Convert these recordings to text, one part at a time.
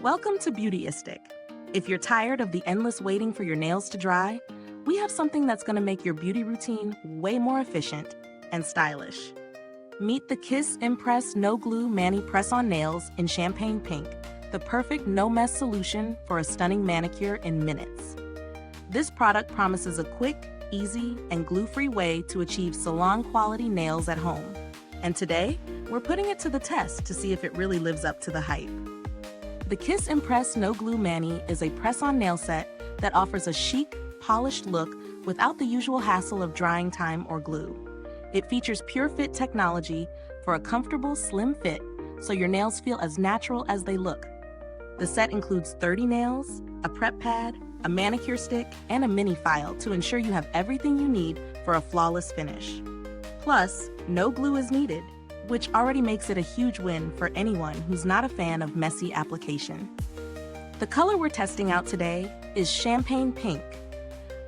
Welcome to Beautyistic. If you're tired of the endless waiting for your nails to dry, we have something that's going to make your beauty routine way more efficient and stylish. Meet the Kiss imPRESS No Glue Mani Press-On Nails in Champagne Pink, the perfect no-mess solution for a stunning manicure in minutes. This product promises a quick, easy, and glue-free way to achieve salon-quality nails at home. And today, we're putting it to the test to see if it really lives up to the hype. The Kiss imPRESS No Glue Mani is a press-on nail set that offers a chic, polished look without the usual hassle of drying time or glue. It features PureFit Technology for a comfortable, slim fit, so your nails feel as natural as they look. The set includes 30 nails, a prep pad, a manicure stick, and a mini file to ensure you have everything you need for a flawless finish. Plus, no glue is needed, which already makes it a huge win for anyone who's not a fan of messy application. The color we're testing out today is Champagne Pink,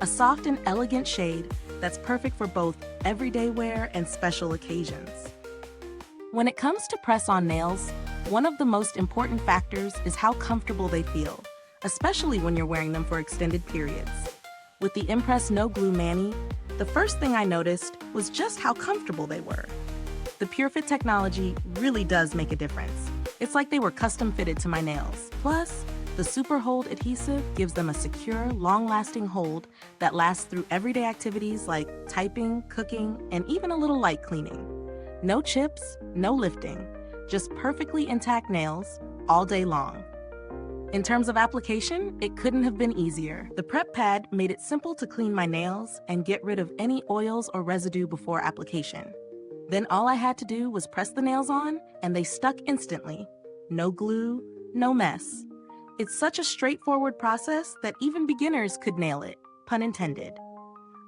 a soft and elegant shade that's perfect for both everyday wear and special occasions. When it comes to press-on nails, one of the most important factors is how comfortable they feel, especially when you're wearing them for extended periods. With the imPRESS No Glue Mani, the first thing I noticed was just how comfortable they were. The PureFit technology really does make a difference. It's like they were custom fitted to my nails. Plus, the Super Hold Adhesive gives them a secure, long-lasting hold that lasts through everyday activities like typing, cooking, and even a little light cleaning. No chips, no lifting, just perfectly intact nails all day long. In terms of application, it couldn't have been easier. The prep pad made it simple to clean my nails and get rid of any oils or residue before application. Then all I had to do was press the nails on, and they stuck instantly. No glue, no mess. It's such a straightforward process that even beginners could nail it, pun intended.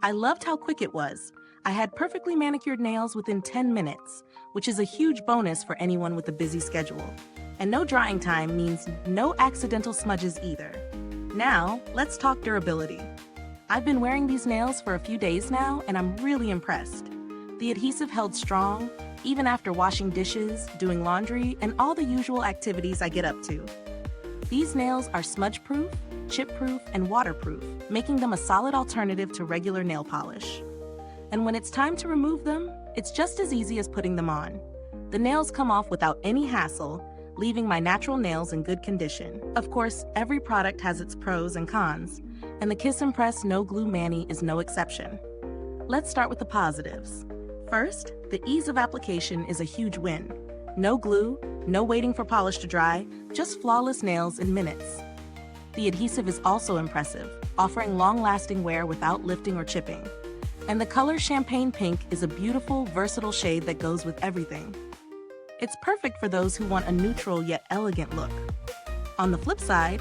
I loved how quick it was. I had perfectly manicured nails within 10 minutes, which is a huge bonus for anyone with a busy schedule. And no drying time means no accidental smudges either. Now, let's talk durability. I've been wearing these nails for a few days now, and I'm really impressed. The adhesive held strong, even after washing dishes, doing laundry, and all the usual activities I get up to. These nails are smudge-proof, chip-proof, and waterproof, making them a solid alternative to regular nail polish. And when it's time to remove them, it's just as easy as putting them on. The nails come off without any hassle, leaving my natural nails in good condition. Of course, every product has its pros and cons, and the Kiss imPRESS No Glue Mani is no exception. Let's start with the positives. First, the ease of application is a huge win. No glue, no waiting for polish to dry, just flawless nails in minutes. The adhesive is also impressive, offering long-lasting wear without lifting or chipping. And the color Champagne Pink is a beautiful, versatile shade that goes with everything. It's perfect for those who want a neutral yet elegant look. On the flip side,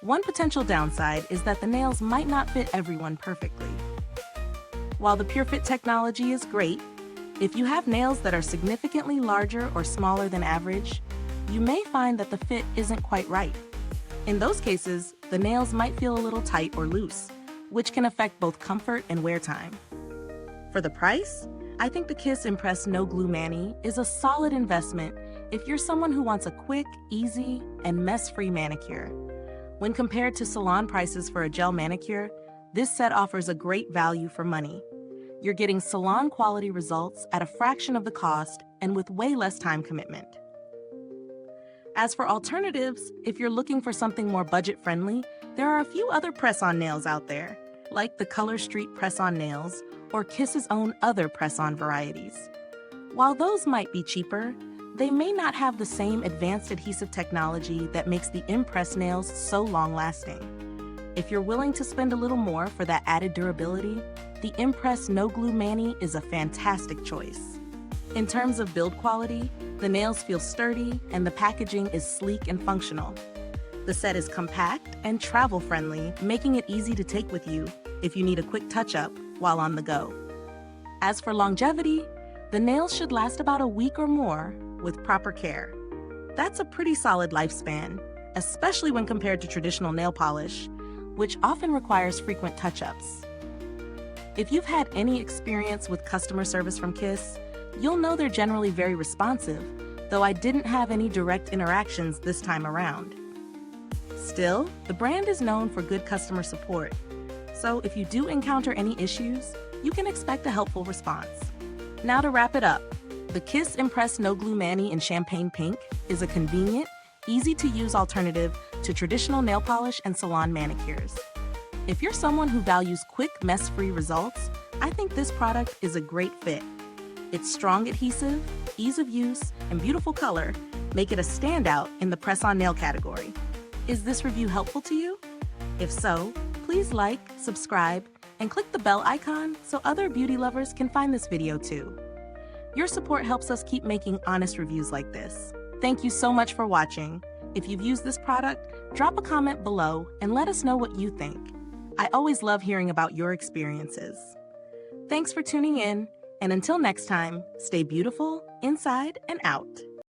one potential downside is that the nails might not fit everyone perfectly. While the PureFit technology is great, if you have nails that are significantly larger or smaller than average, you may find that the fit isn't quite right. In those cases, the nails might feel a little tight or loose, which can affect both comfort and wear time. For the price, I think the Kiss imPRESS No Glue Mani is a solid investment if you're someone who wants a quick, easy, and mess-free manicure. When compared to salon prices for a gel manicure, this set offers a great value for money. You're getting salon-quality results at a fraction of the cost and with way less time commitment. As for alternatives, if you're looking for something more budget-friendly, there are a few other press-on nails out there, like the Color Street press-on nails or Kiss's own other press-on varieties. While those might be cheaper, they may not have the same advanced adhesive technology that makes the imPRESS nails so long-lasting. If you're willing to spend a little more for that added durability, the imPRESS No Glue Mani is a fantastic choice. In terms of build quality, the nails feel sturdy and the packaging is sleek and functional. The set is compact and travel-friendly, making it easy to take with you if you need a quick touch-up while on the go. As for longevity, the nails should last about a week or more with proper care. That's a pretty solid lifespan, especially when compared to traditional nail polish, which often requires frequent touch-ups. If you've had any experience with customer service from Kiss, you'll know they're generally very responsive, though I didn't have any direct interactions this time around. Still, the brand is known for good customer support. So if you do encounter any issues, you can expect a helpful response. Now to wrap it up, the Kiss imPRESS No Glue Mani in Champagne Pink is a convenient, easy-to-use alternative to traditional nail polish and salon manicures. If you're someone who values quick, mess-free results, I think this product is a great fit. Its strong adhesive, ease of use, and beautiful color make it a standout in the press-on nail category. Is this review helpful to you? If so, please like, subscribe, and click the bell icon so other beauty lovers can find this video too. Your support helps us keep making honest reviews like this. Thank you so much for watching. If you've used this product, drop a comment below and let us know what you think. I always love hearing about your experiences. Thanks for tuning in, and until next time, stay beautiful inside and out.